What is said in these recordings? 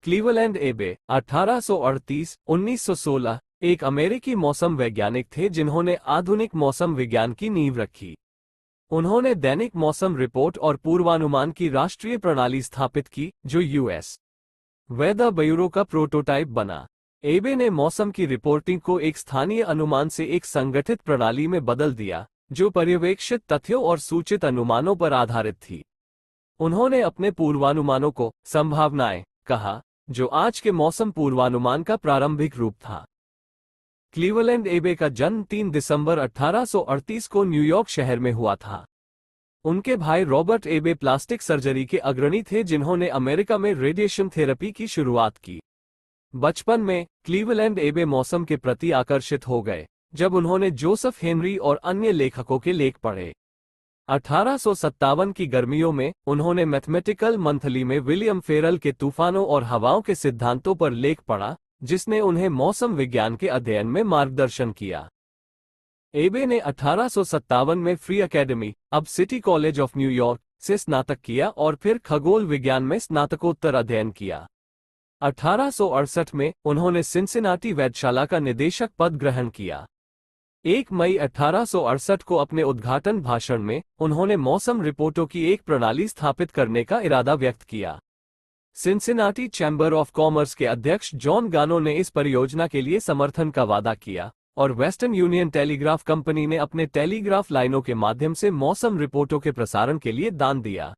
Cleveland एबे 1838-1916 एक अमेरिकी मौसम वैज्ञानिक थे जिन्होंने आधुनिक मौसम विज्ञान की नींव रखी। उन्होंने दैनिक मौसम रिपोर्ट और पूर्वानुमान की राष्ट्रीय प्रणाली स्थापित की, जो यूएस वेदर ब्यूरो का प्रोटोटाइप बना। एबे ने मौसम की रिपोर्टिंग को एक स्थानीय अनुमान से एक संगठित प्रणाली में बदल दिया, जो पर्यवेक्षित तथ्यों और सूचित अनुमानों पर आधारित थी। उन्होंने अपने पूर्वानुमानों को संभावनाएं कहा, जो आज के मौसम पूर्वानुमान का प्रारंभिक रूप था। क्लीवलैंड एबे का जन्म 3 दिसंबर 1838 को न्यूयॉर्क शहर में हुआ था। उनके भाई रॉबर्ट एबे प्लास्टिक सर्जरी के अग्रणी थे जिन्होंने अमेरिका में रेडिएशन थेरेपी की शुरुआत की। बचपन में क्लीवलैंड एबे मौसम के प्रति आकर्षित हो गए जब उन्होंने जोसेफ हेनरी और अन्य लेखकों के लेख पढ़े। 1857 की गर्मियों में उन्होंने मैथमेटिकल मंथली में विलियम फेरल के तूफानों और हवाओं के सिद्धांतों पर लेख पढ़ा, जिसने उन्हें मौसम विज्ञान के अध्ययन में मार्गदर्शन किया। एबे ने 1857 में फ्री एकेडमी, अब सिटी कॉलेज ऑफ न्यूयॉर्क, से स्नातक किया और फिर खगोल विज्ञान में स्नातकोत्तर अध्ययन किया। 1868 में उन्होंने सिंसिनाटी वेधशाला का निदेशक पद ग्रहण किया। 1 मई 1868 को अपने उद्घाटन भाषण में उन्होंने मौसम रिपोर्टों की एक प्रणाली स्थापित करने का इरादा व्यक्त किया। सिंसिनाटी चैम्बर ऑफ कॉमर्स के अध्यक्ष जॉन गानो ने इस परियोजना के लिए समर्थन का वादा किया और वेस्टर्न यूनियन टेलीग्राफ कंपनी ने अपने टेलीग्राफ लाइनों के माध्यम से मौसम रिपोर्टों के प्रसारण के लिए दान दिया।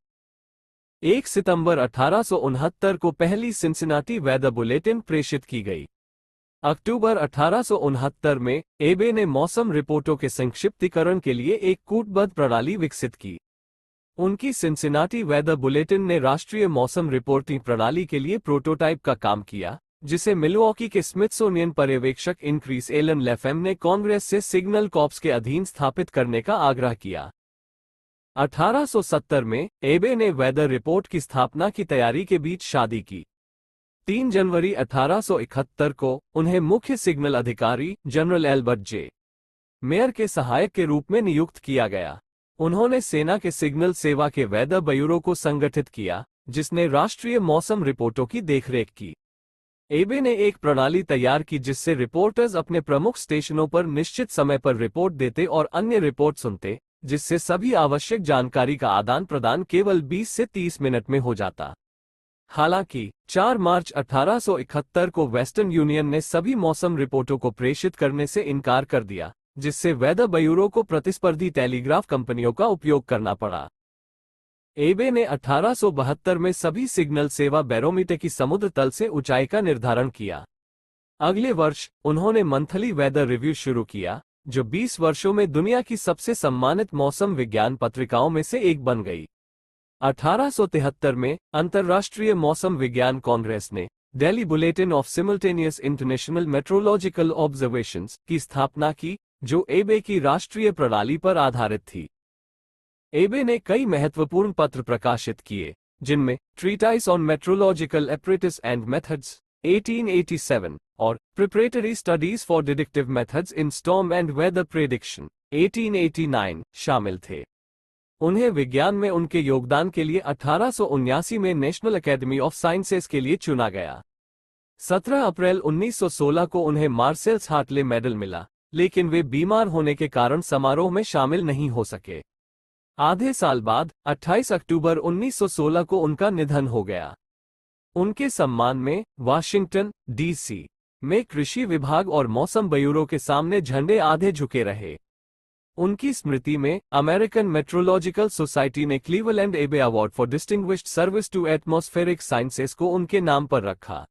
1 सितंबर 1869 को पहली सिंसिनाटी वेदर बुलेटिन प्रेषित की गई। अक्टूबर 1869 में एबे ने मौसम रिपोर्टों के संक्षिप्तीकरण के लिए एक कूटबद्ध प्रणाली विकसित की। उनकी सिंसिनाटी वेदर बुलेटिन ने राष्ट्रीय मौसम रिपोर्टिंग प्रणाली के लिए प्रोटोटाइप का काम किया, जिसे मिल्वॉकी के स्मिथसोनियन पर्यवेक्षक इंक्रीस एलन लेफेम ने कांग्रेस से सिग्नल कॉर्प्स के अधीन स्थापित करने का आग्रह किया। 1870 में एबे ने वेदर रिपोर्ट की स्थापना की तैयारी के बीच शादी की। 3 जनवरी 1871 को उन्हें मुख्य सिग्नल अधिकारी जनरल एल्बर्ट जे. मेयर के सहायक के रूप में नियुक्त किया गया। उन्होंने सेना के सिग्नल सेवा के वेदर ब्यूरो को संगठित किया, जिसने राष्ट्रीय मौसम रिपोर्टों की देखरेख की। एबे ने एक प्रणाली तैयार की जिससे रिपोर्टर्स अपने प्रमुख स्टेशनों पर निश्चित समय पर रिपोर्ट देते और अन्य रिपोर्ट सुनते, जिससे सभी आवश्यक जानकारी का आदान प्रदान केवल 20 से 30 मिनट में हो जाता। हालांकि 4 मार्च 1871 को वेस्टर्न यूनियन ने सभी मौसम रिपोर्टों को प्रेषित करने से इनकार कर दिया, जिससे वेदर ब्यूरो को प्रतिस्पर्धी टेलीग्राफ कंपनियों का उपयोग करना पड़ा। एबे ने 1872 में सभी सिग्नल सेवा बैरोमीटर की समुद्र तल से ऊंचाई का निर्धारण किया। अगले वर्ष उन्होंने मंथली वेदर रिव्यू शुरू किया, जो 20 वर्षों में दुनिया की सबसे सम्मानित मौसम विज्ञान पत्रिकाओं में से एक बन गई। 1873 में अंतर्राष्ट्रीय मौसम विज्ञान कांग्रेस ने daily bulletin of simultaneous international meteorological observations की स्थापना की, जो एबे की राष्ट्रीय प्रणाली पर आधारित थी। एबे ने कई महत्वपूर्ण पत्र प्रकाशित किए, जिनमें treatise on meteorological apparatus and methods 1887 और preparatory studies for deductive methods in storm and weather prediction 1889 शामिल थे। उन्हें विज्ञान में उनके योगदान के लिए 1879 में नेशनल एकेडमी ऑफ साइंसेज के लिए चुना गया। 17 अप्रैल 1916 को उन्हें मार्सेल्स हार्टले मेडल मिला, लेकिन वे बीमार होने के कारण समारोह में शामिल नहीं हो सके। आधे साल बाद 28 अक्टूबर 1916 को उनका निधन हो गया। उनके सम्मान में वाशिंगटन, डीसी में कृषि विभाग और मौसम ब्यूरो के सामने झंडे आधे झुके रहे। उनकी स्मृति में अमेरिकन मेट्रोलॉजिकल सोसाइटी ने Cleveland Abbe Award for Distinguished Service to Atmospheric Sciences को उनके नाम पर रखा।